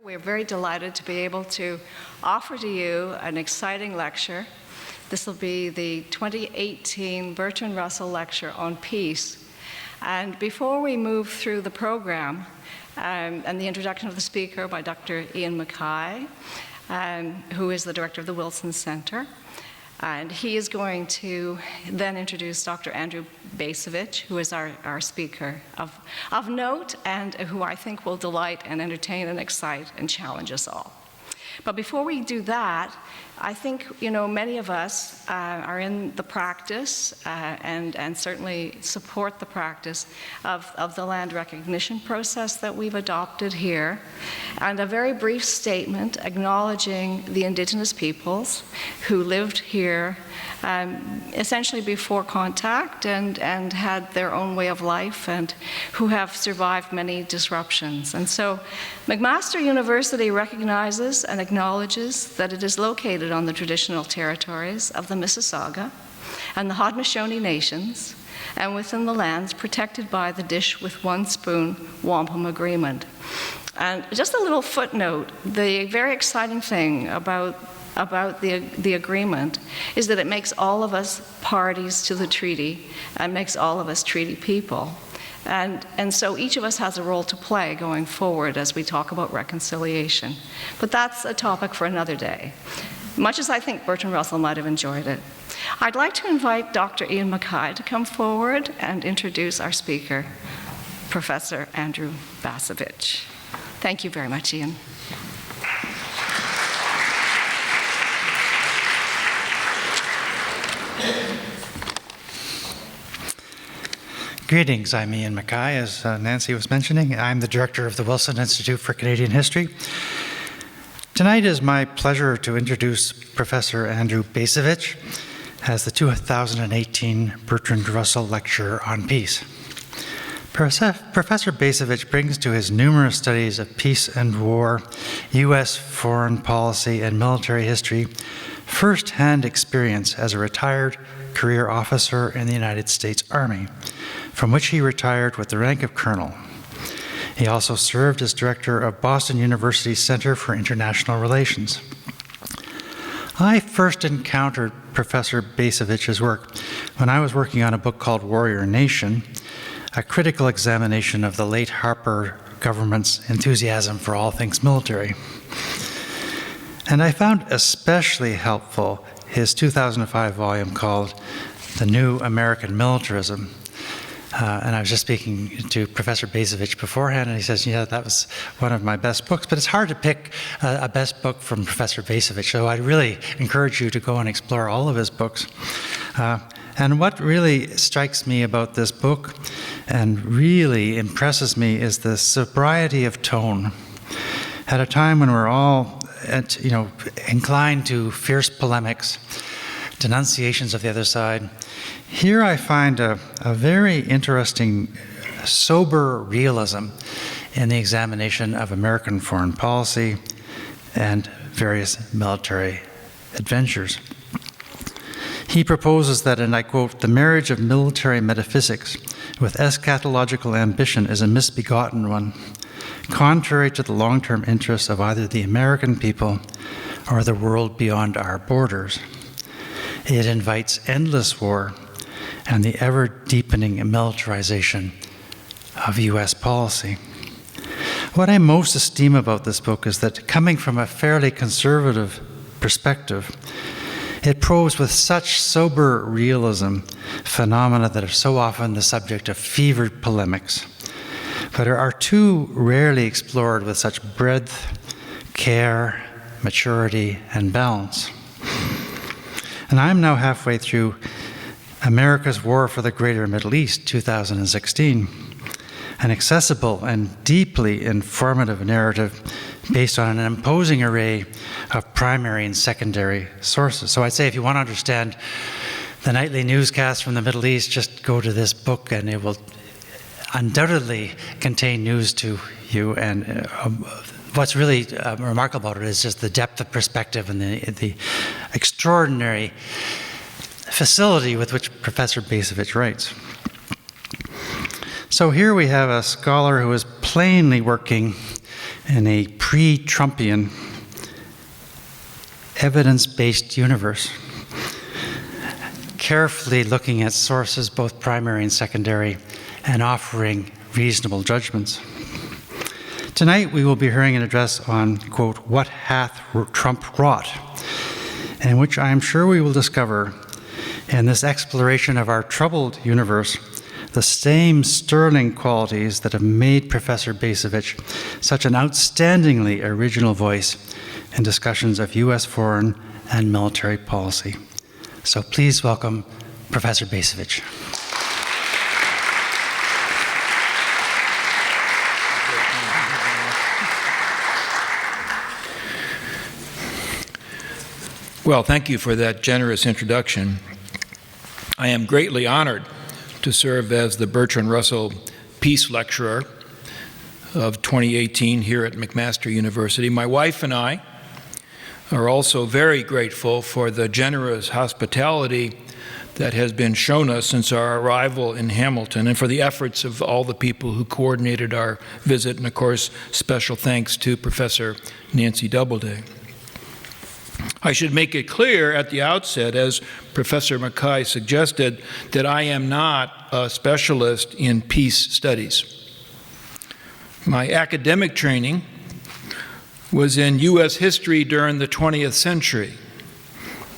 We're very delighted to be able to offer to you an exciting lecture. This will be the 2018 Bertrand Russell Lecture on Peace. And before we move through the program, and the introduction of the speaker by Dr. Ian Mackay, who is the director of the Wilson Center, and he is going to then introduce Dr. Andrew Bacevich, who is our speaker of note and who I think will delight and entertain and excite and challenge us all. But before we do that, I think, many of us are in the practice and certainly support the practice of the land recognition process that we've adopted here, and a very brief statement acknowledging the Indigenous peoples who lived here essentially before contact and had their own way of life and who have survived many disruptions. And so McMaster University recognizes and acknowledges that it is located on the traditional territories of the Mississauga and the Haudenosaunee Nations, and within the lands protected by the Dish with One Spoon Wampum Agreement. And just a little footnote, the very exciting thing about the agreement is that it makes all of us parties to the treaty and makes all of us treaty people. And so each of us has a role to play going forward as we talk about reconciliation. But that's a topic for another day, much as I think Bertrand Russell might have enjoyed it. I'd like to invite Dr. Ian Mackay to come forward and introduce our speaker, Professor Andrew Bacevich. Thank you very much, Ian. Greetings, I'm Ian Mackay, as Nancy was mentioning. I'm the director of the Wilson Institute for Canadian History. Tonight it is my pleasure to introduce Professor Andrew Bacevich as the 2018 Bertrand Russell Lecture on Peace. Professor Bacevich brings to his numerous studies of peace and war, U.S. foreign policy and military history, first-hand experience as a retired career officer in the United States Army, from which he retired with the rank of colonel. He also served as director of Boston University's Center for International Relations. I first encountered Professor Bacevich's work when I was working on a book called Warrior Nation, a critical examination of the late Harper government's enthusiasm for all things military. And I found especially helpful his 2005 volume called The New American Militarism. And I was just speaking to Professor Bacevich beforehand, and he says, yeah, that was one of my best books. But it's hard to pick a best book from Professor Bacevich, so I really encourage you to go and explore all of his books. And what really strikes me about this book and really impresses me is the sobriety of tone. At a time when we're all inclined to fierce polemics, denunciations of the other side, here I find a very interesting, sober realism in the examination of American foreign policy and various military adventures. He proposes that, and I quote, "The marriage of military metaphysics with eschatological ambition is a misbegotten one, contrary to the long-term interests of either the American people or the world beyond our borders. It invites endless war and the ever-deepening militarization of U.S. policy." What I most esteem about this book is that, coming from a fairly conservative perspective, it probes with such sober realism phenomena that are so often the subject of fevered polemics, but are too rarely explored with such breadth, care, maturity, and balance. And I'm now halfway through America's War for the Greater Middle East, 2016, an accessible and deeply informative narrative based on an imposing array of primary and secondary sources. So I'd say if you want to understand the nightly newscasts from the Middle East, just go to this book and it will undoubtedly contain news to you. And what's really remarkable about it is just the depth of perspective and the extraordinary facility with which Professor Bacevich writes. So here we have a scholar who is plainly working in a pre-Trumpian, evidence-based universe, carefully looking at sources, both primary and secondary, and offering reasonable judgments. Tonight we will be hearing an address on, quote, "What hath Trump wrought?" in which I am sure we will discover in this exploration of our troubled universe the same sterling qualities that have made Professor Bacevich such an outstandingly original voice in discussions of U.S. foreign and military policy. So please welcome Professor Bacevich. Well, thank you for that generous introduction. I am greatly honored to serve as the Bertrand Russell Peace Lecturer of 2018 here at McMaster University. My wife and I are also very grateful for the generous hospitality that has been shown us since our arrival in Hamilton, and for the efforts of all the people who coordinated our visit, and of course, special thanks to Professor Nancy Doubleday. I should make it clear at the outset, as Professor Mackay suggested, that I am not a specialist in peace studies. My academic training was in U.S. history during the 20th century,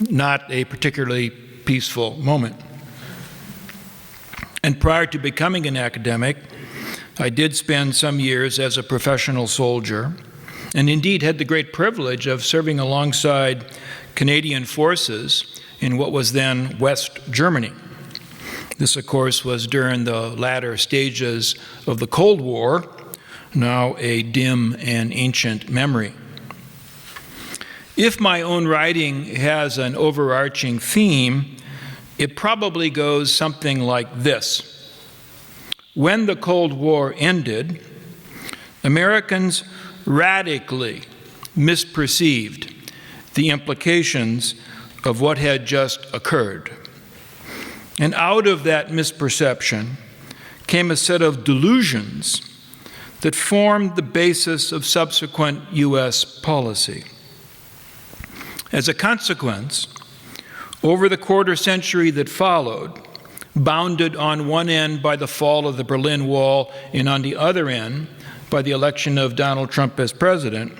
not a particularly peaceful moment. And prior to becoming an academic, I did spend some years as a professional soldier, and indeed had the great privilege of serving alongside Canadian forces in what was then West Germany. This, of course, was during the latter stages of the Cold War, now a dim and ancient memory. If my own writing has an overarching theme, it probably goes something like this. When the Cold War ended, Americans radically misperceived the implications of what had just occurred. And out of that misperception came a set of delusions that formed the basis of subsequent U.S. policy. As a consequence, over the quarter century that followed, bounded on one end by the fall of the Berlin Wall and on the other end by the election of Donald Trump as president,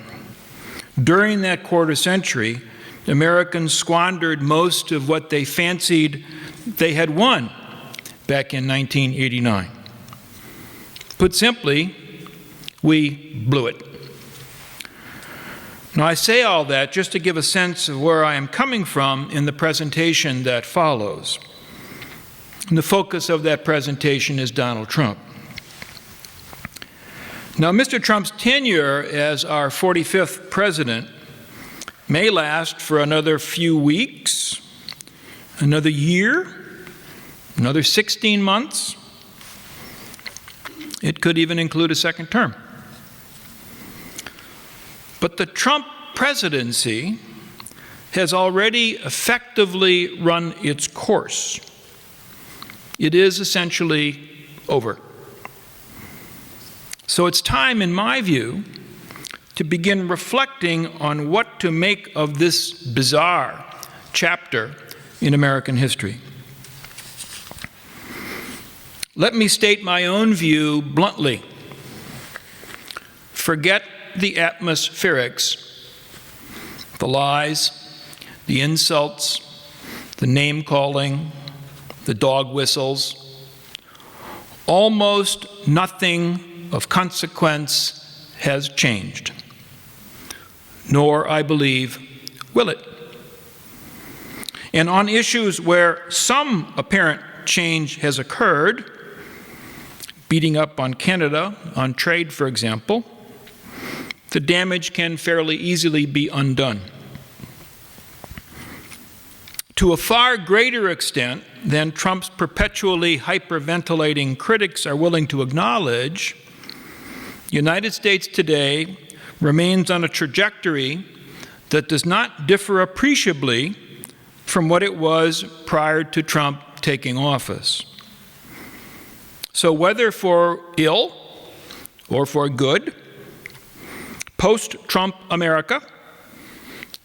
during that quarter century, Americans squandered most of what they fancied they had won back in 1989. Put simply, we blew it. Now, I say all that just to give a sense of where I am coming from in the presentation that follows. And the focus of that presentation is Donald Trump. Now, Mr. Trump's tenure as our 45th president may last for another few weeks, another year, another 16 months. It could even include a second term. But the Trump presidency has already effectively run its course. It is essentially over. So it's time, in my view, to begin reflecting on what to make of this bizarre chapter in American history. Let me state my own view bluntly. Forget the atmospherics, the lies, the insults, the name-calling, the dog whistles. Almost nothing of consequence has changed, nor, I believe, will it. And on issues where some apparent change has occurred, beating up on Canada, on trade, for example, the damage can fairly easily be undone. To a far greater extent than Trump's perpetually hyperventilating critics are willing to acknowledge, the United States today remains on a trajectory that does not differ appreciably from what it was prior to Trump taking office. So whether for ill or for good, post-Trump America,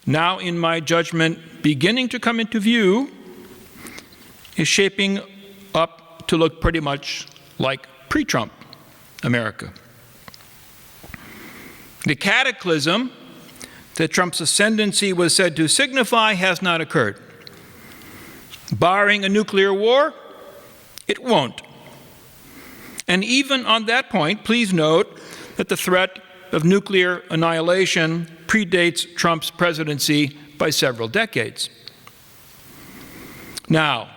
now in my judgment beginning to come into view, is shaping up to look pretty much like pre-Trump America. The cataclysm that Trump's ascendancy was said to signify has not occurred. Barring a nuclear war, it won't. And even on that point, please note that the threat of nuclear annihilation predates Trump's presidency by several decades. Now,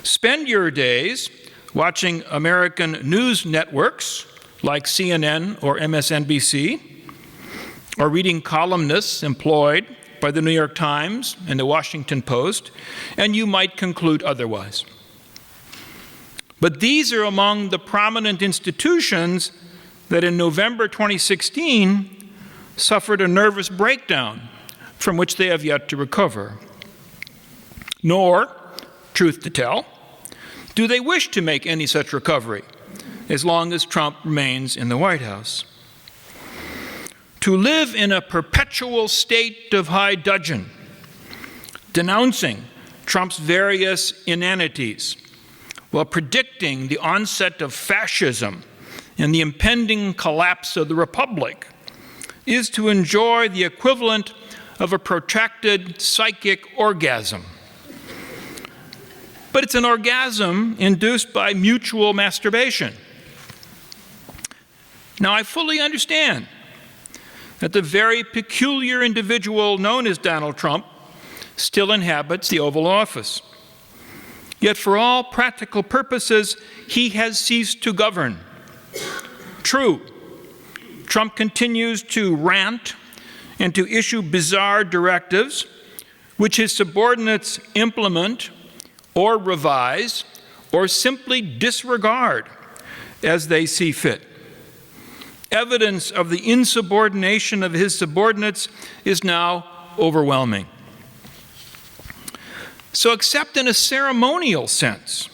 spend your days watching American news networks like CNN or MSNBC, or reading columnists employed by the New York Times and the Washington Post, and you might conclude otherwise. But these are among the prominent institutions that in November 2016 suffered a nervous breakdown from which they have yet to recover. Nor, truth to tell, do they wish to make any such recovery as long as Trump remains in the White House. To live in a perpetual state of high dudgeon, denouncing Trump's various inanities, while predicting the onset of fascism and the impending collapse of the Republic, is to enjoy the equivalent of a protracted psychic orgasm. But it's an orgasm induced by mutual masturbation. Now, I fully understand that the very peculiar individual known as Donald Trump still inhabits the Oval Office. Yet for all practical purposes, he has ceased to govern. True, Trump continues to rant and to issue bizarre directives, which his subordinates implement or revise or simply disregard as they see fit. Evidence of the insubordination of his subordinates is now overwhelming. So, except in a ceremonial sense,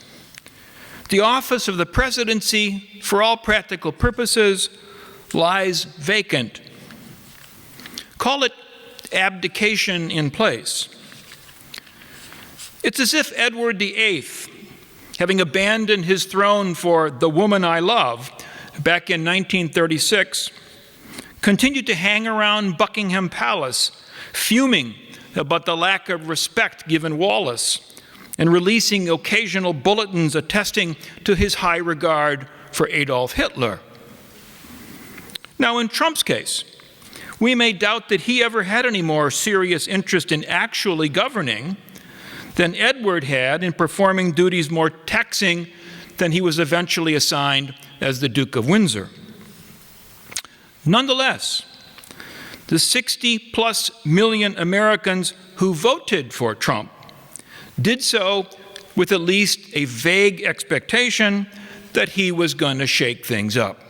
the office of the presidency, for all practical purposes, lies vacant. Call it abdication in place. It's as if Edward VIII, having abandoned his throne for the woman I love back in 1936, continued to hang around Buckingham Palace, fuming about the lack of respect given Wallace, and releasing occasional bulletins attesting to his high regard for Adolf Hitler. Now, in Trump's case, we may doubt that he ever had any more serious interest in actually governing than Edward had in performing duties more taxing than he was eventually assigned as the Duke of Windsor. Nonetheless, the 60+ million Americans who voted for Trump did so with at least a vague expectation that he was going to shake things up.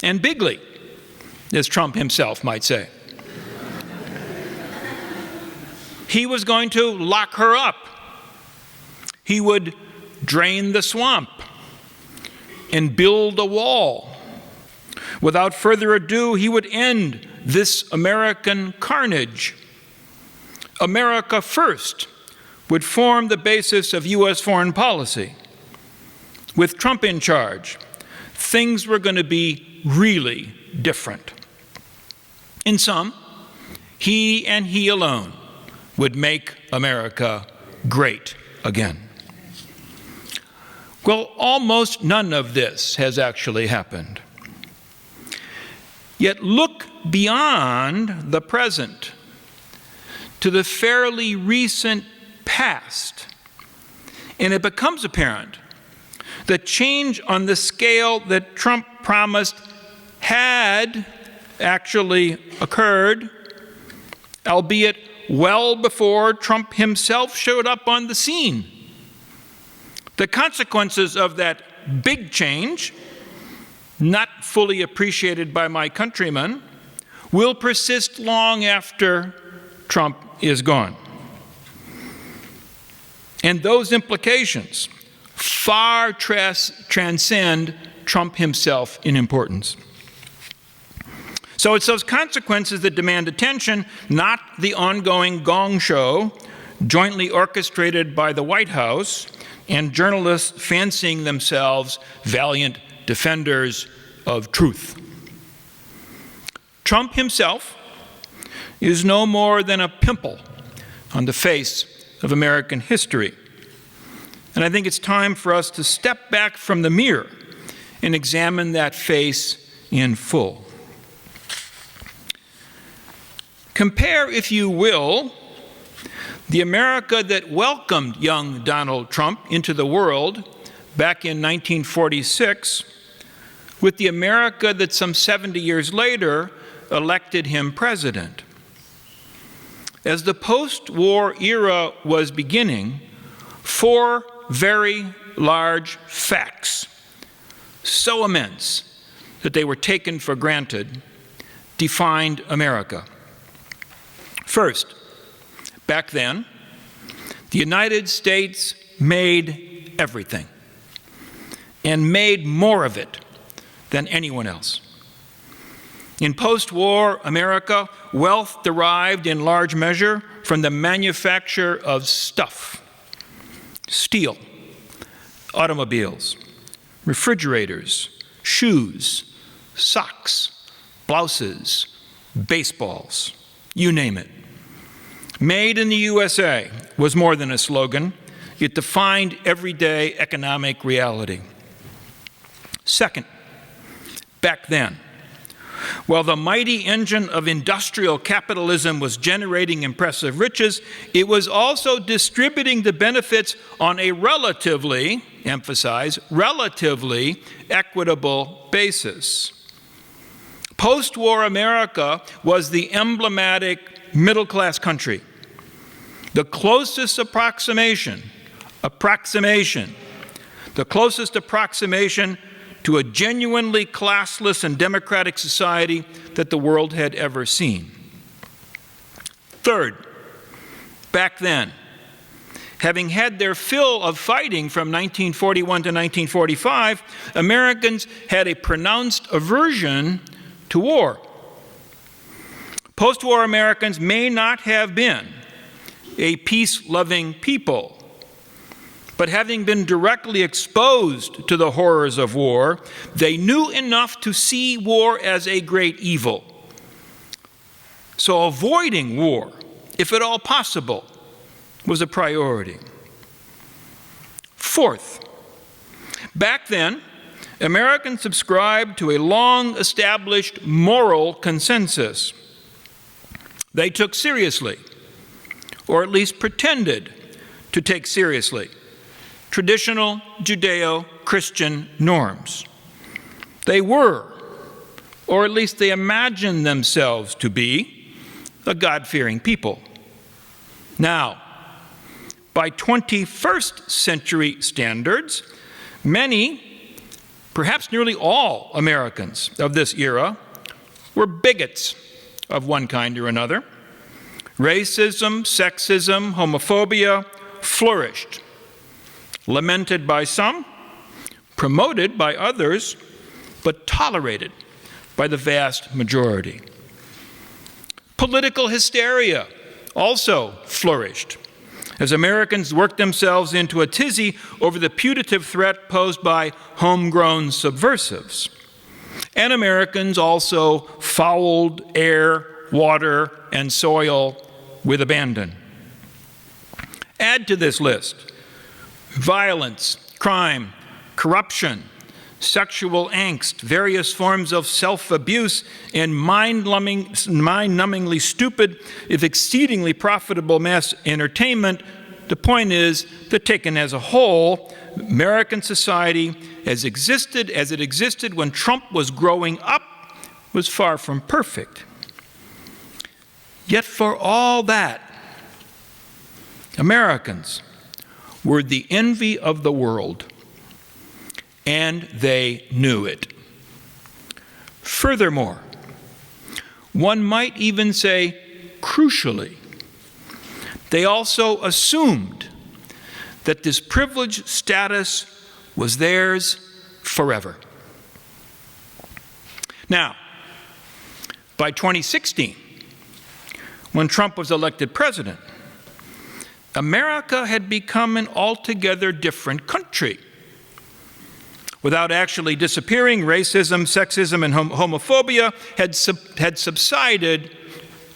And bigly, as Trump himself might say. He was going to lock her up. He would drain the swamp and build a wall. Without further ado, he would end this American carnage. America first would form the basis of U.S. foreign policy. With Trump in charge, things were going to be really different. In sum, he and he alone would make America great again. Well, almost none of this has actually happened. Yet look beyond the present to the fairly recent past, and it becomes apparent that change on the scale that Trump promised had actually occurred, albeit well before Trump himself showed up on the scene. The consequences of that big change, not fully appreciated by my countrymen, will persist long after Trump is gone. And those implications far transcend Trump himself in importance. So it's those consequences that demand attention, not the ongoing gong show jointly orchestrated by the White House and journalists fancying themselves valiant defenders of truth. Trump himself is no more than a pimple on the face of American history. And I think it's time for us to step back from the mirror and examine that face in full. Compare, if you will, the America that welcomed young Donald Trump into the world back in 1946 with the America that some 70 years later elected him president. As the post-war era was beginning, 4 very large facts, so immense that they were taken for granted, defined America. First, back then, the United States made everything, and made more of it than anyone else. In post-war America, wealth derived in large measure from the manufacture of stuff: steel, automobiles, refrigerators, shoes, socks, blouses, baseballs, you name it. Made in the USA was more than a slogan. It defined everyday economic reality. Second, back then, while the mighty engine of industrial capitalism was generating impressive riches, it was also distributing the benefits on a relatively, emphasize, relatively equitable basis. Post-war America was the emblematic middle-class country. The closest approximation to a genuinely classless and democratic society that the world had ever seen. Third, back then, having had their fill of fighting from 1941 to 1945, Americans had a pronounced aversion to war. Post-war Americans may not have been a peace-loving people, but having been directly exposed to the horrors of war, they knew enough to see war as a great evil. So avoiding war, if at all possible, was a priority. Fourth, back then, Americans subscribed to a long-established moral consensus. They took seriously, or at least pretended to take seriously, traditional Judeo-Christian norms. They were, or at least they imagined themselves to be, a God-fearing people. Now, by 21st century standards, many, perhaps nearly all Americans of this era were bigots of one kind or another. Racism, sexism, homophobia flourished, lamented by some, promoted by others, but tolerated by the vast majority. Political hysteria also flourished as Americans worked themselves into a tizzy over the putative threat posed by homegrown subversives. And Americans also fouled air, water, and soil with abandon. Add to this list violence, crime, corruption, sexual angst, various forms of self-abuse, and mind-numbingly stupid, if exceedingly profitable mass entertainment. The point is that taken as a whole, American society as it existed when Trump was growing up was far from perfect. Yet for all that, Americans were the envy of the world, and they knew it. Furthermore, one might even say crucially, they also assumed that this privileged status was theirs forever. Now, by 2016, when Trump was elected president, America had become an altogether different country. Without actually disappearing, racism, sexism, and homophobia had subsided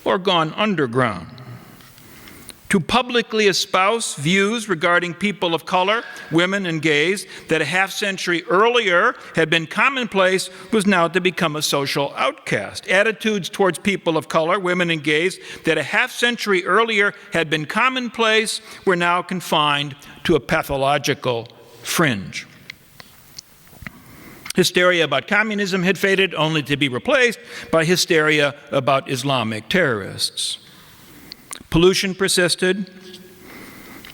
or gone underground. To publicly espouse views regarding people of color, women, and gays that a half-century earlier had been commonplace was now to become a social outcast. Attitudes towards people of color, women, and gays that a half-century earlier had been commonplace were now confined to a pathological fringe. Hysteria about communism had faded, only to be replaced by hysteria about Islamic terrorists. Pollution persisted.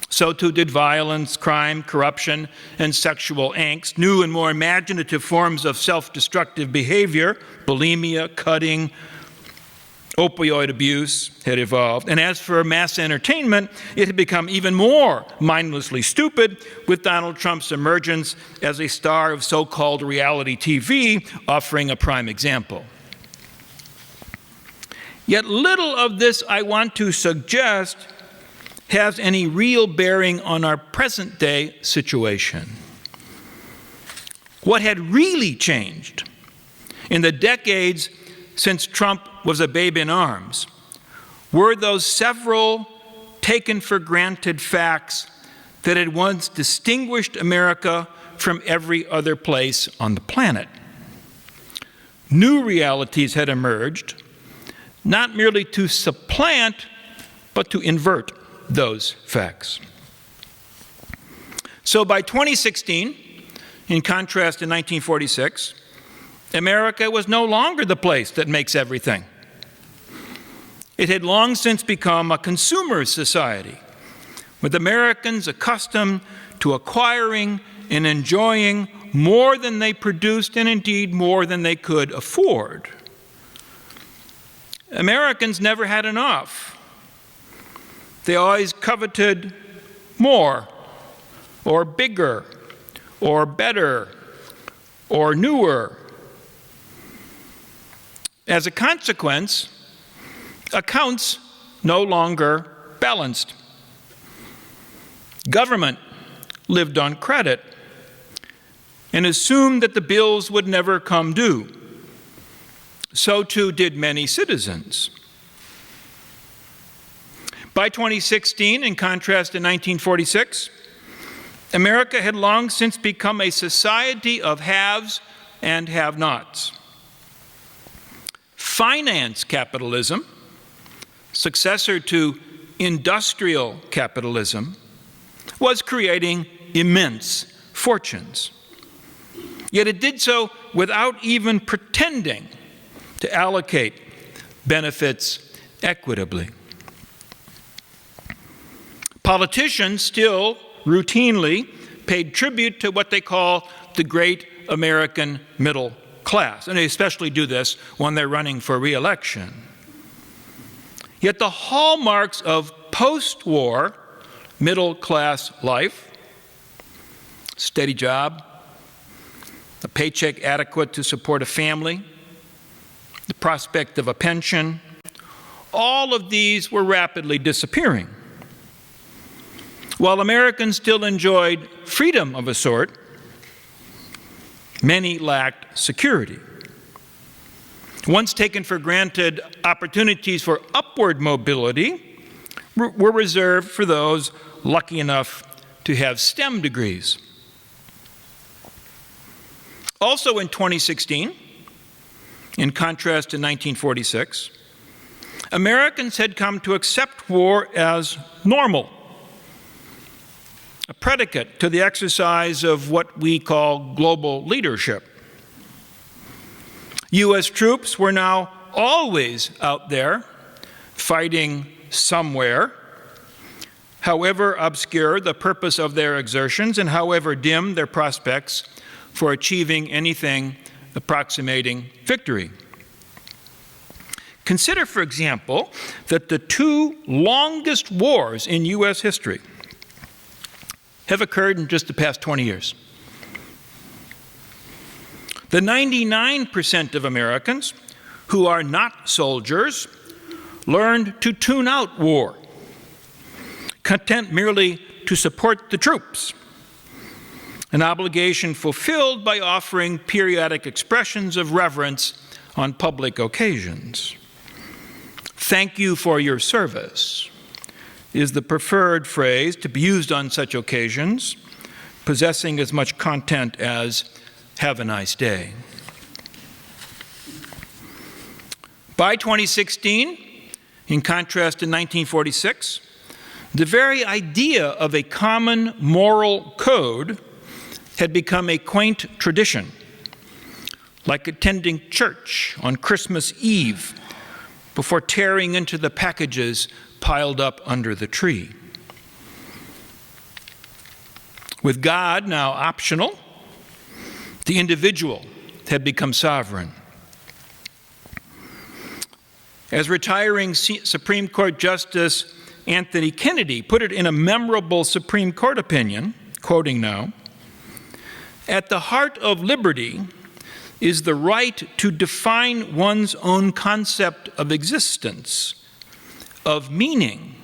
So too did violence, crime, corruption, and sexual angst. New and more imaginative forms of self-destructive behavior, bulimia, cutting, opioid abuse had evolved. And as for mass entertainment, it had become even more mindlessly stupid, with Donald Trump's emergence as a star of so-called reality TV offering a prime example. Yet little of this, I want to suggest, has any real bearing on our present-day situation. What had really changed in the decades since Trump was a babe in arms were those several taken-for-granted facts that had once distinguished America from every other place on the planet. New realities had emerged, not merely to supplant, but to invert those facts. So by 2016, in contrast to 1946, America was no longer the place that makes everything. It had long since become a consumer society, with Americans accustomed to acquiring and enjoying more than they produced, and indeed more than they could afford. Americans never had enough. They always coveted more, or bigger, or better, or newer. As a consequence, accounts no longer balanced. Government lived on credit and assumed that the bills would never come due. So too did many citizens. By 2016, in contrast to 1946, America had long since become a society of haves and have-nots. Finance capitalism, successor to industrial capitalism, was creating immense fortunes. Yet it did so without even pretending to allocate benefits equitably. Politicians still routinely paid tribute to what they call the great American middle class, and they especially do this when they're running for re-election. Yet the hallmarks of post-war middle class life, steady job, a paycheck adequate to support a family, the prospect of a pension, all of these were rapidly disappearing. While Americans still enjoyed freedom of a sort, many lacked security. Once taken for granted opportunities for upward mobility were reserved for those lucky enough to have STEM degrees. Also in 2016, in contrast to 1946, Americans had come to accept war as normal, a predicate to the exercise of what we call global leadership. U.S. troops were now always out there fighting somewhere, however obscure the purpose of their exertions and however dim their prospects for achieving anything approximating victory. Consider, for example, that the two longest wars in U.S. history have occurred in just the past 20 years. The 99% of Americans who are not soldiers learned to tune out war, content merely to support the troops, an obligation fulfilled by offering periodic expressions of reverence on public occasions. "Thank you for your service" is the preferred phrase to be used on such occasions, possessing as much content as "have a nice day." By 2016, in contrast to 1946, the very idea of a common moral code had become a quaint tradition, like attending church on Christmas Eve before tearing into the packages piled up under the tree. With God now optional, the individual had become sovereign. As retiring Supreme Court Justice Anthony Kennedy put it in a memorable Supreme Court opinion, quoting now, "At the heart of liberty is the right to define one's own concept of existence, of meaning,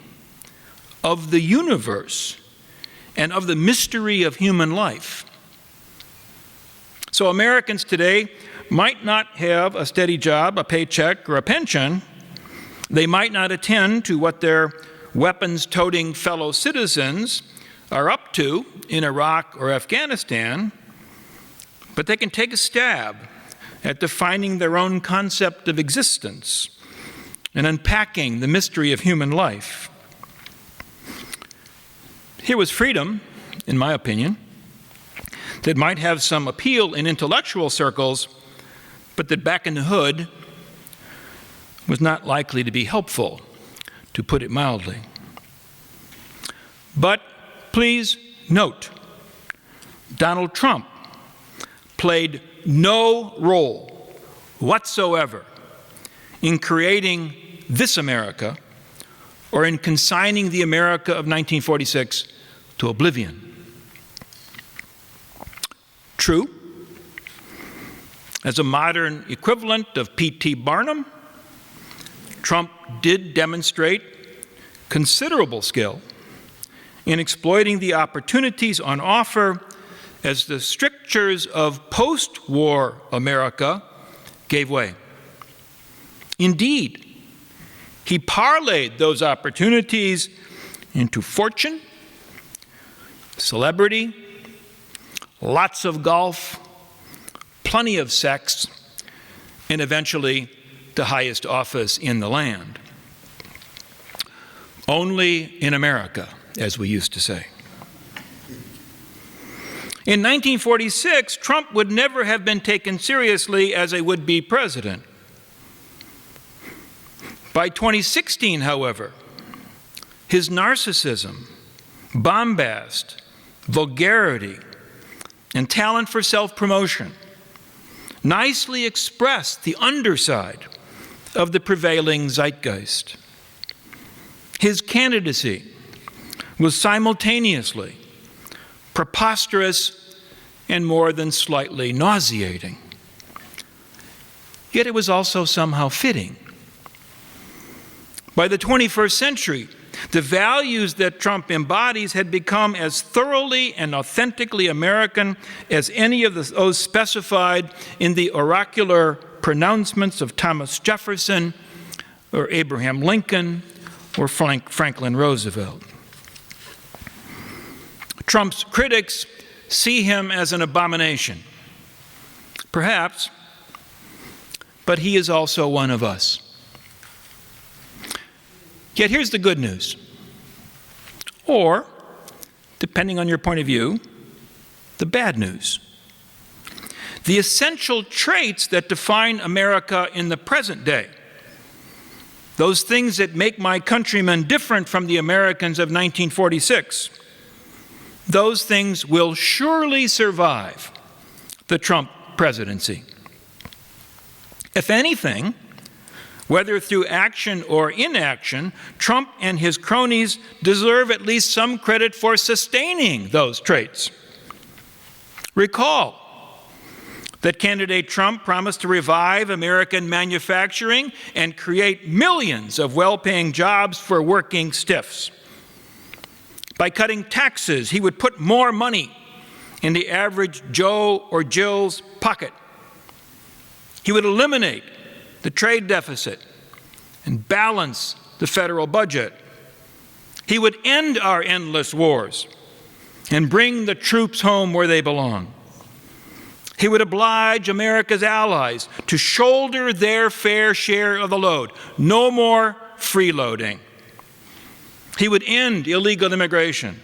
of the universe, and of the mystery of human life." So Americans today might not have a steady job, a paycheck, or a pension. They might not attend to what their weapons-toting fellow citizens are up to in Iraq or Afghanistan, but they can take a stab at defining their own concept of existence and unpacking the mystery of human life. Here was freedom, in my opinion, that might have some appeal in intellectual circles, but that back in the hood was not likely to be helpful, to put it mildly. But please note, Donald Trump played no role whatsoever in creating this America or in consigning the America of 1946 to oblivion. True, as a modern equivalent of P.T. Barnum, Trump did demonstrate considerable skill in exploiting the opportunities on offer as the strictures of post-war America gave way. Indeed, he parlayed those opportunities into fortune, celebrity, lots of golf, plenty of sex, and eventually the highest office in the land. Only in America, as we used to say. In 1946, Trump would never have been taken seriously as a would-be president. By 2016, however, his narcissism, bombast, vulgarity, and talent for self-promotion nicely expressed the underside of the prevailing zeitgeist. His candidacy was simultaneously preposterous and more than slightly nauseating. Yet it was also somehow fitting. By the 21st century, the values that Trump embodies had become as thoroughly and authentically American as any of those specified in the oracular pronouncements of Thomas Jefferson or Abraham Lincoln or Franklin Roosevelt. Trump's critics see him as an abomination, perhaps, but he is also one of us. Yet here's the good news, or, depending on your point of view, the bad news. The essential traits that define America in the present day, those things that make my countrymen different from the Americans of 1946, those things will surely survive the Trump presidency. If anything, Whether through action or inaction, Trump and his cronies deserve at least some credit for sustaining those traits. Recall that candidate Trump promised to revive American manufacturing and create millions of well-paying jobs for working stiffs. By cutting taxes, he would put more money in the average Joe or Jill's pocket. He would eliminate the trade deficit and balance the federal budget. He would end our endless wars and bring the troops home where they belong. He would oblige America's allies to shoulder their fair share of the load. No more freeloading. He would end illegal immigration.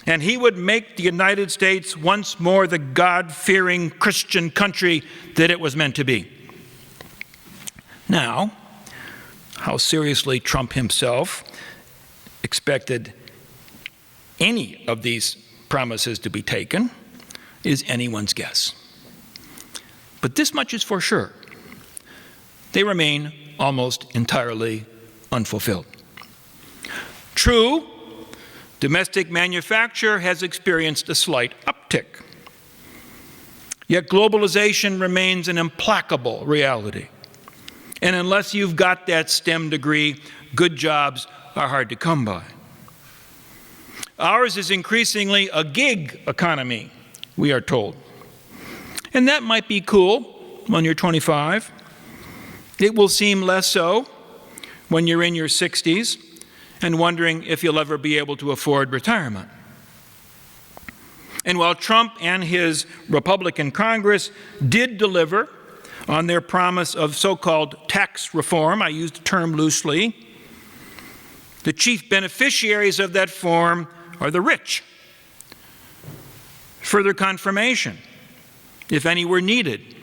And he would make the United States once more the God-fearing Christian country that it was meant to be. Now, how seriously Trump himself expected any of these promises to be taken is anyone's guess. But this much is for sure: they remain almost entirely unfulfilled. True, domestic manufacture has experienced a slight uptick. Yet globalization remains an implacable reality. And unless you've got that STEM degree, good jobs are hard to come by. Ours is increasingly a gig economy, we are told. And that might be cool when you're 25. It will seem less so when you're in your 60s and wondering if you'll ever be able to afford retirement. And while Trump and his Republican Congress did deliver on their promise of so-called tax reform, I use the term loosely, the chief beneficiaries of that reform are the rich. Further confirmation, if any were needed,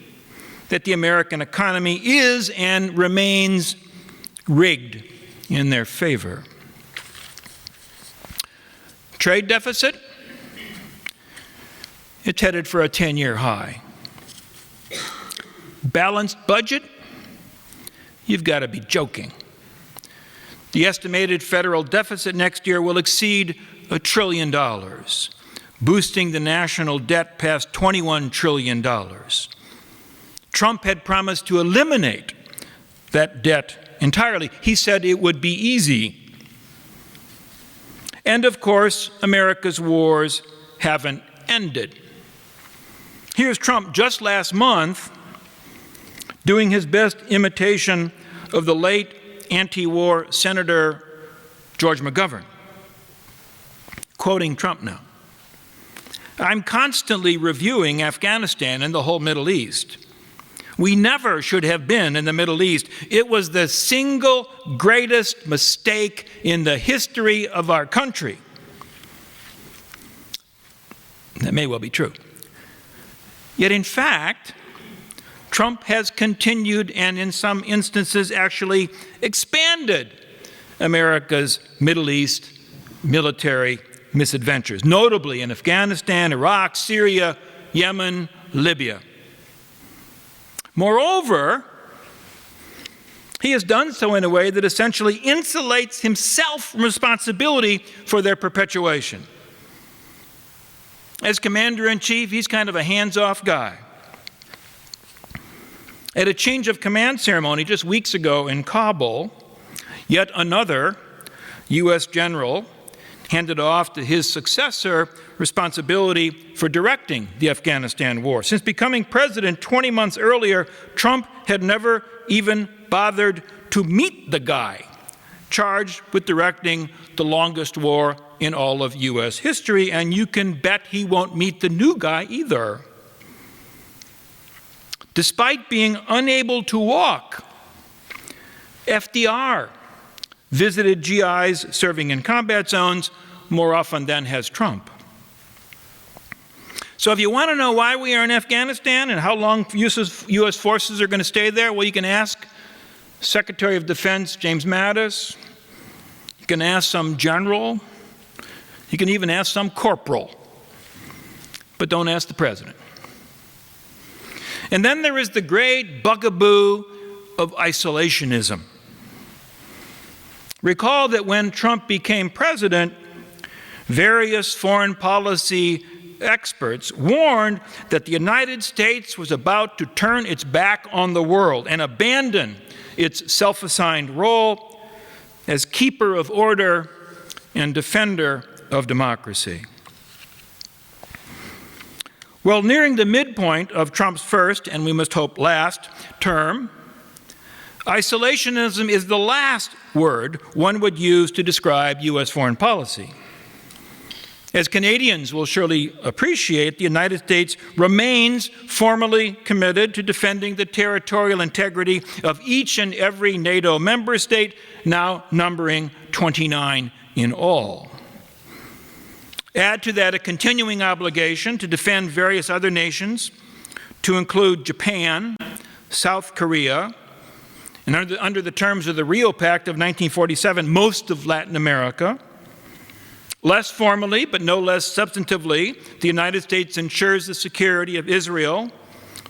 that the American economy is and remains rigged in their favor. Trade deficit, it's headed for a 10-year high. Balanced budget, you've got to be joking. The estimated federal deficit next year will exceed $1 trillion, boosting the national debt past $21 trillion. Trump had promised to eliminate that debt entirely. He said it would be easy. And of course, America's wars haven't ended. Here's Trump just last month doing his best imitation of the late anti-war Senator George McGovern. Quoting Trump now: "I'm constantly reviewing Afghanistan and the whole Middle East. We never should have been in the Middle East. It was the single greatest mistake in the history of our country." That may well be true. Yet in fact, Trump has continued and in some instances actually expanded America's Middle East military misadventures, notably in Afghanistan, Iraq, Syria, Yemen, Libya. Moreover, he has done so in a way that essentially insulates himself from responsibility for their perpetuation. As commander-in-chief, he's kind of a hands-off guy. At a change of command ceremony just weeks ago in Kabul, yet another U.S. general handed off to his successor responsibility for directing the Afghanistan war. Since becoming president 20 months earlier, Trump had never even bothered to meet the guy charged with directing the longest war in all of U.S. history, and you can bet he won't meet the new guy either. Despite being unable to walk, FDR visited GIs serving in combat zones more often than has Trump. So if you want to know why we are in Afghanistan and how long U.S. forces are going to stay there, well, you can ask Secretary of Defense James Mattis. You can ask some general. You can even ask some corporal. But don't ask the president. And then there is the great bugaboo of isolationism. Recall that when Trump became president, various foreign policy experts warned that the United States was about to turn its back on the world and abandon its self-assigned role as keeper of order and defender of democracy. Well, nearing the midpoint of Trump's first, and we must hope last, term, isolationism is the last word one would use to describe U.S. foreign policy. As Canadians will surely appreciate, the United States remains formally committed to defending the territorial integrity of each and every NATO member state, now numbering 29 in all. Add to that a continuing obligation to defend various other nations, to include Japan, South Korea, and under the terms of the Rio Pact of 1947, most of Latin America. Less formally, but no less substantively, the United States ensures the security of Israel,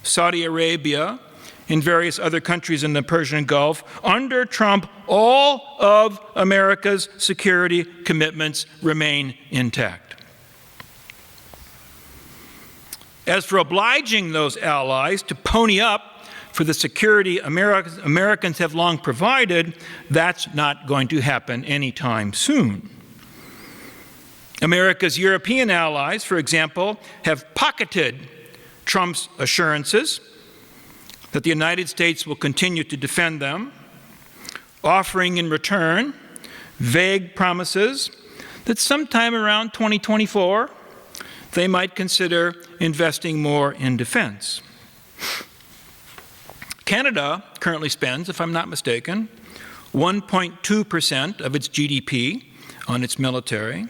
Saudi Arabia, and various other countries in the Persian Gulf. Under Trump, all of America's security commitments remain intact. As for obliging those allies to pony up for the security Americans have long provided, that's not going to happen anytime soon. America's European allies, for example, have pocketed Trump's assurances that the United States will continue to defend them, offering in return vague promises that sometime around 2024 they might consider investing more in defense. Canada currently spends, if I'm not mistaken, 1.2% of its GDP on its military.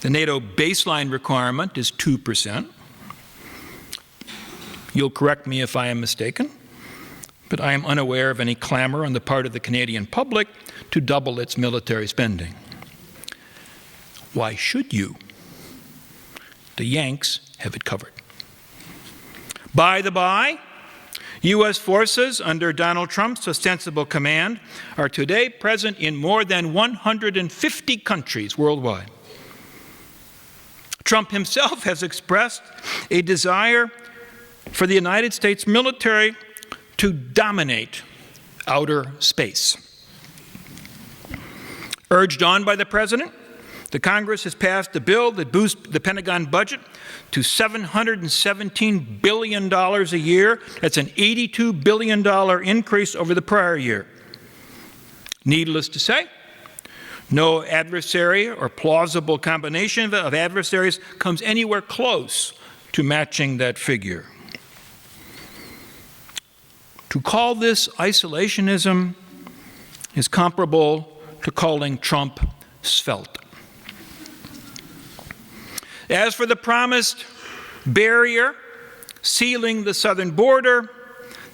The NATO baseline requirement is 2%. You'll correct me if I am mistaken, but I am unaware of any clamor on the part of the Canadian public to double its military spending. Why should you? The Yanks have it covered. By the by, U.S. forces under Donald Trump's ostensible command are today present in more than 150 countries worldwide. Trump himself has expressed a desire for the United States military to dominate outer space. Urged on by the President, the Congress has passed a bill that boosts the Pentagon budget to $717 billion a year. That's an $82 billion increase over the prior year. Needless to say, no adversary or plausible combination of adversaries comes anywhere close to matching that figure. To call this isolationism is comparable to calling Trump svelte. As for the promised barrier sealing the southern border,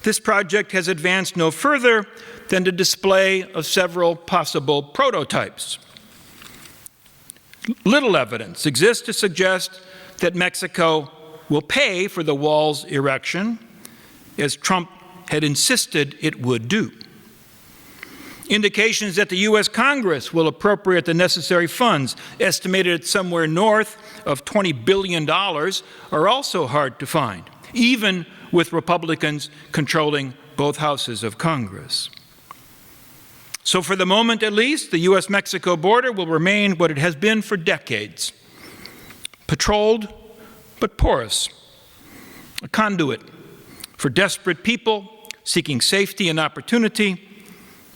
this project has advanced no further than the display of several possible prototypes. Little evidence exists to suggest that Mexico will pay for the wall's erection, as Trump had insisted it would do. Indications that the U.S. Congress will appropriate the necessary funds, estimated at somewhere north of $20 billion, are also hard to find, even with Republicans controlling both houses of Congress. So for the moment at least, the U.S.-Mexico border will remain what it has been for decades, patrolled but porous, a conduit for desperate people seeking safety and opportunity,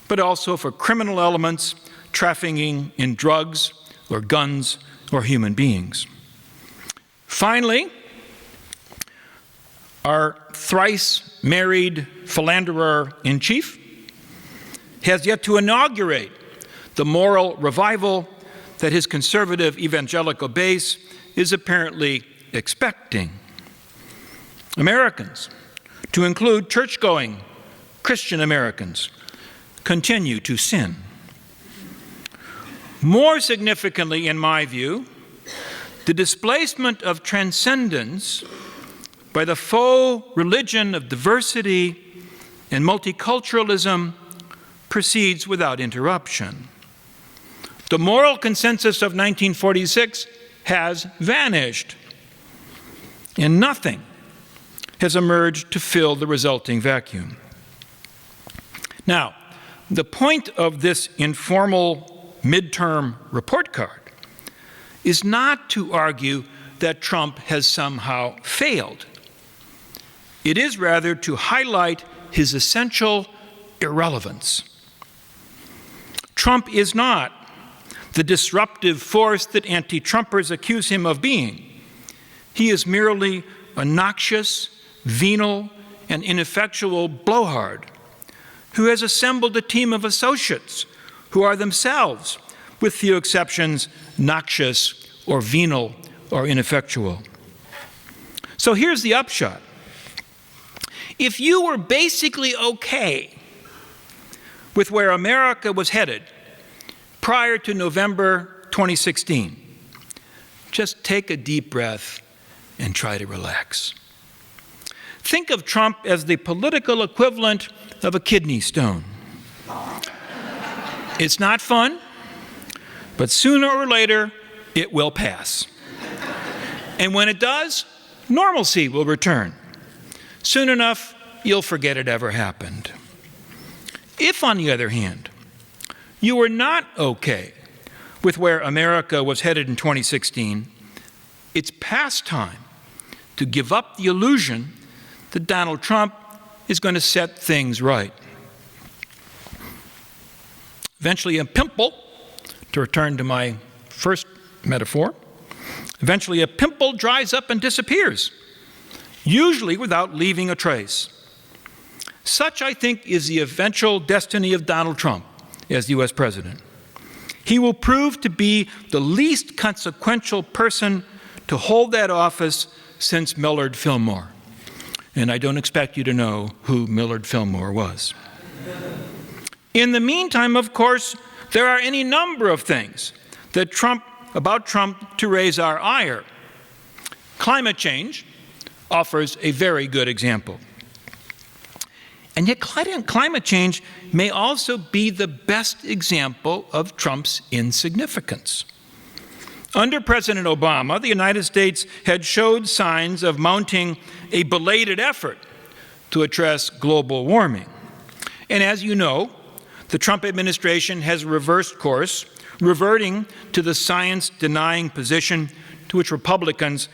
but also for criminal elements trafficking in drugs or guns or human beings. Finally, our thrice married philanderer-in-chief has yet to inaugurate the moral revival that his conservative evangelical base is apparently expecting. Americans, to include church-going Christian Americans, continue to sin. More significantly, in my view, the displacement of transcendence by the faux religion of diversity and multiculturalism proceeds without interruption. The moral consensus of 1946 has vanished, and nothing has emerged to fill the resulting vacuum. Now, the point of this informal midterm report card is not to argue that Trump has somehow failed. It is rather to highlight his essential irrelevance. Trump is not the disruptive force that anti-Trumpers accuse him of being. He is merely a noxious, venal, and ineffectual blowhard who has assembled a team of associates who are themselves, with few exceptions, noxious or venal or ineffectual. So here's the upshot. If you were basically okay with where America was headed prior to November 2016, just take a deep breath and try to relax. Think of Trump as the political equivalent of a kidney stone. It's not fun, but sooner or later, it will pass. And when it does, normalcy will return. Soon enough, you'll forget it ever happened. If, on the other hand, you were not okay with where America was headed in 2016, it's past time to give up the illusion that Donald Trump is going to set things right. Eventually a pimple, to return to my first metaphor, eventually a pimple dries up and disappears, usually without leaving a trace. Such, I think, is the eventual destiny of Donald Trump as U.S. president. He will prove to be the least consequential person to hold that office since Millard Fillmore. And I don't expect you to know who Millard Fillmore was. In the meantime, of course, there are any number of things about Trump to raise our ire. Climate change offers a very good example. And yet climate change may also be the best example of Trump's insignificance. Under President Obama, the United States had showed signs of mounting a belated effort to address global warming. And as you know, the Trump administration has reversed course, reverting to the science-denying position to which Republicans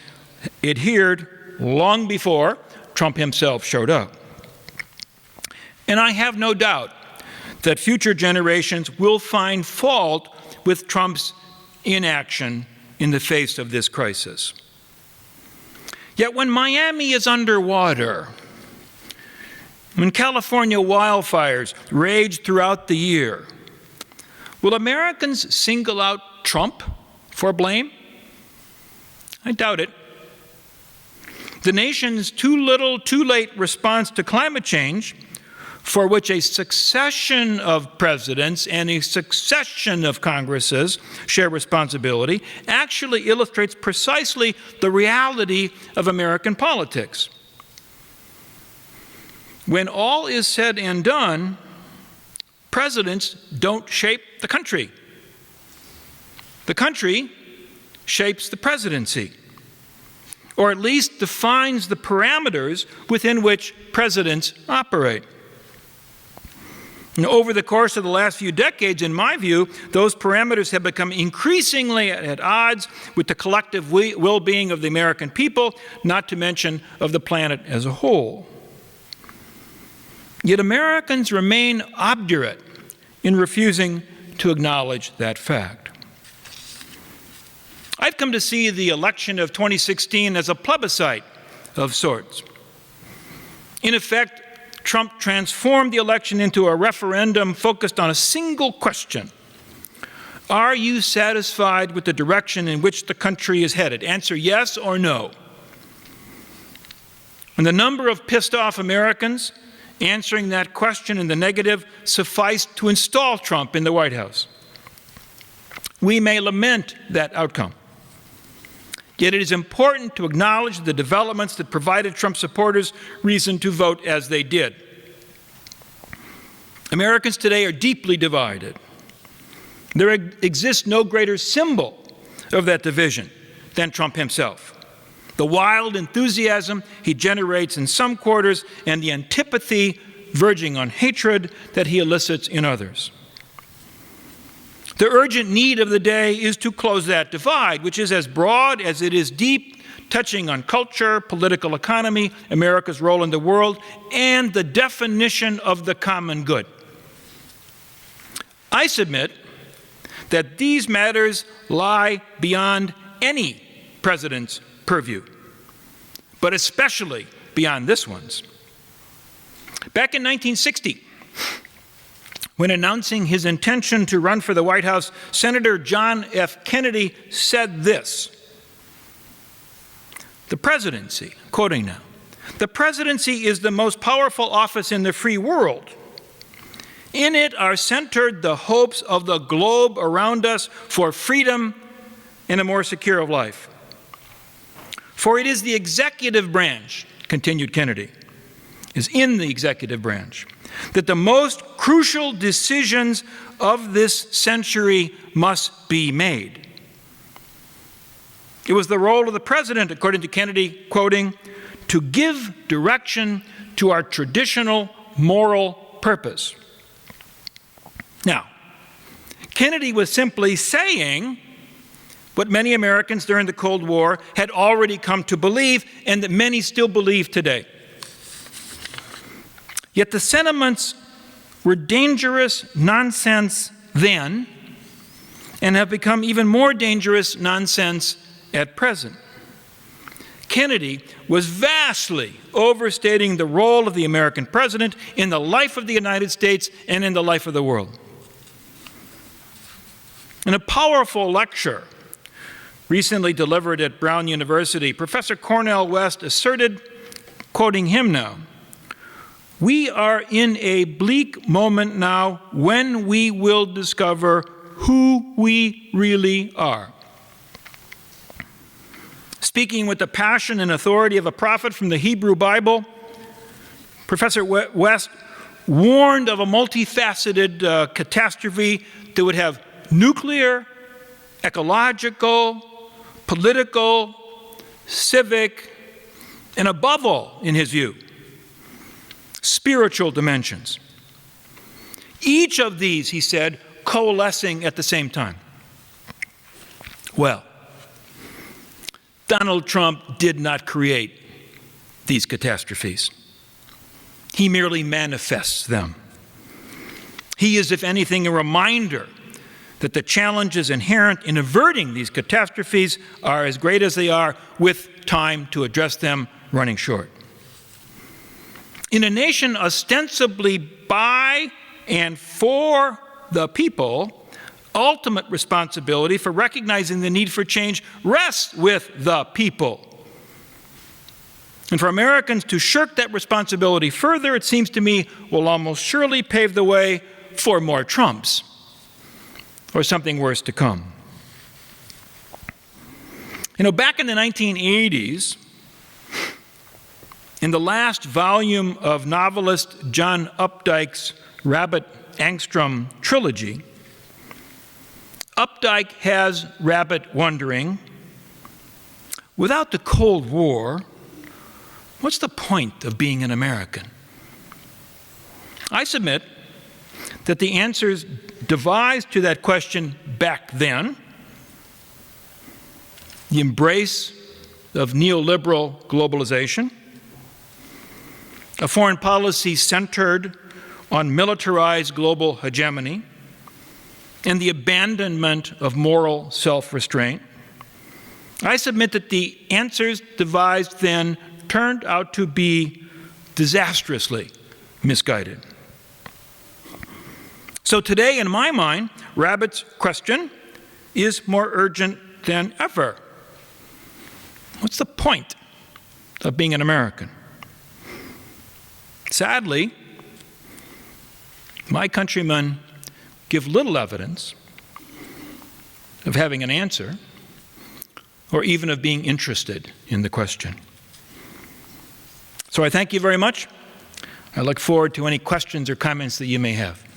adhered long before Trump himself showed up. And I have no doubt that future generations will find fault with Trump's inaction in the face of this crisis. Yet when Miami is underwater, when California wildfires rage throughout the year, will Americans single out Trump for blame? I doubt it. The nation's too little, too late response to climate change, for which a succession of presidents and a succession of Congresses share responsibility, actually illustrates precisely the reality of American politics. When all is said and done, presidents don't shape the country. The country shapes the presidency, or at least defines the parameters within which presidents operate. Over the course of the last few decades, in my view, those parameters have become increasingly at odds with the collective well-being of the American people, not to mention of the planet as a whole. Yet Americans remain obdurate in refusing to acknowledge that fact. I've come to see the election of 2016 as a plebiscite of sorts. In effect, Trump transformed the election into a referendum focused on a single question. Are you satisfied with the direction in which the country is headed? Answer yes or no. And the number of pissed off Americans answering that question in the negative sufficed to install Trump in the White House. We may lament that outcome. Yet it is important to acknowledge the developments that provided Trump supporters reason to vote as they did. Americans today are deeply divided. There exists no greater symbol of that division than Trump himself. The wild enthusiasm he generates in some quarters and the antipathy verging on hatred that he elicits in others. The urgent need of the day is to close that divide, which is as broad as it is deep, touching on culture, political economy, America's role in the world, and the definition of the common good. I submit that these matters lie beyond any president's purview, but especially beyond this one's. Back in 1960, when announcing his intention to run for the White House, Senator John F. Kennedy said this: "The presidency," quoting now, "the presidency is the most powerful office in the free world. In it are centered the hopes of the globe around us for freedom and a more secure life. For it is the executive branch," continued Kennedy, "is in the executive branch that the most crucial decisions of this century must be made." It was the role of the president, according to Kennedy, quoting, "to give direction to our traditional moral purpose." Now, Kennedy was simply saying what many Americans during the Cold War had already come to believe and that many still believe today. Yet the sentiments were dangerous nonsense then and have become even more dangerous nonsense at present. Kennedy was vastly overstating the role of the American president in the life of the United States and in the life of the world. In a powerful lecture recently delivered at Brown University, Professor Cornel West asserted, quoting him now, "We are in a bleak moment now when we will discover who we really are." Speaking with the passion and authority of a prophet from the Hebrew Bible, Professor West warned of a multifaceted catastrophe that would have nuclear, ecological, political, civic, and above all, in his view, spiritual dimensions. Each of these, he said, coalescing at the same time. Well, Donald Trump did not create these catastrophes. He merely manifests them. He is, if anything, a reminder that the challenges inherent in averting these catastrophes are as great as they are, with time to address them running short. In a nation ostensibly by and for the people, ultimate responsibility for recognizing the need for change rests with the people. And for Americans to shirk that responsibility further, it seems to me, will almost surely pave the way for more Trumps, or something worse to come. You know, back in the 1980s, in the last volume of novelist John Updike's Rabbit Angstrom trilogy, Updike has Rabbit wondering, without the Cold War, what's the point of being an American? I submit that the answers devised to that question back then, the embrace of neoliberal globalization, a foreign policy centered on militarized global hegemony, and the abandonment of moral self-restraint, I submit that the answers devised then turned out to be disastrously misguided. So today, in my mind, Rabbit's question is more urgent than ever. What's the point of being an American? Sadly, my countrymen give little evidence of having an answer or even of being interested in the question. So I thank you very much. I look forward to any questions or comments that you may have.